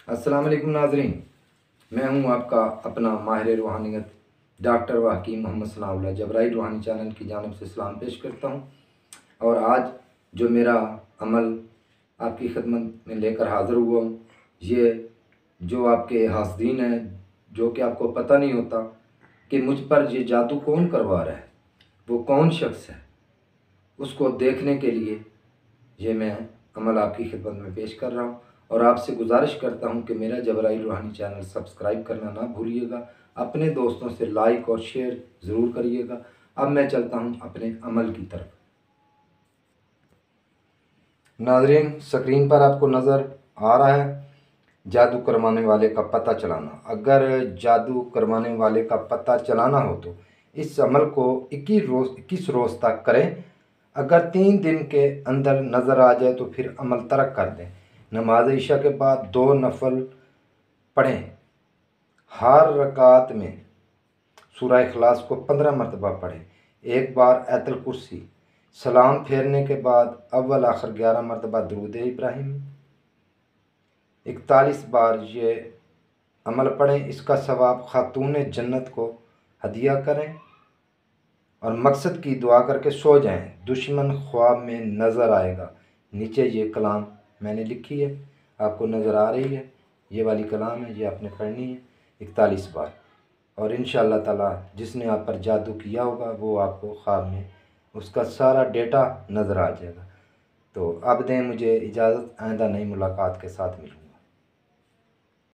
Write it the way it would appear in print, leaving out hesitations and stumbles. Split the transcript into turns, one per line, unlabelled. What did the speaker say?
अस्सलाम वालेकुम नाज़रीन, मैं हूं आपका अपना माहिर रूहानियत डॉक्टर व हकीम मोहम्मद सनाउल्लाह जबराइल रूहानी चैनल की जानिब से सलाम पेश करता हूं। और आज जो मेरा अमल आपकी खिदमत में लेकर हाज़िर हुआ हूं, ये जो आपके हासदीन हैं, जो कि आपको पता नहीं होता कि मुझ पर ये जादू कौन करवा रहा है, वो कौन शख्स है, उसको देखने के लिए ये मैं अमल आपकी खिदमत में पेश कर रहा हूँ। और आपसे गुजारिश करता हूँ कि मेरा जबराइल रूहानी चैनल सब्सक्राइब करना ना भूलिएगा, अपने दोस्तों से लाइक और शेयर ज़रूर करिएगा। अब मैं चलता हूँ अपने अमल की तरफ। नाज़रीन, स्क्रीन पर आपको नज़र आ रहा है जादू करवाने वाले का पता चलाना। अगर जादू करवाने वाले का पता चलाना हो तो इस अमल को 21 रोज़ तक करें। अगर 3 दिन के अंदर नज़र आ जाए तो फिर अमल तर्क कर दें। नमाज इशा के बाद 2 नफल पढ़ें। हर रकात में सूरह इखलास को 15 मरतबा पढ़ें। एक बार आयतुल कुर्सी। सलाम फेरने के बाद अव्वल आखिर 11 मरतबा दुरूद इब्राहिम। 41 बार ये अमल पढ़ें। इसका सवाब खातून जन्नत को हदिया करें और मकसद की दुआ करके सो जाएं। दुश्मन ख्वाब में नज़र आएगा। नीचे ये कलाम मैंने लिखी है, आपको नज़र आ रही है, ये वाली कलाम है, ये आपने पढ़नी है 41 बार। और इंशाअल्लाह ताला जिसने आप पर जादू किया होगा वो आपको ख्वाब में उसका सारा डेटा नज़र आ जाएगा। तो अब दें मुझे इजाज़त, आइंदा नई मुलाकात के साथ मिलूँ।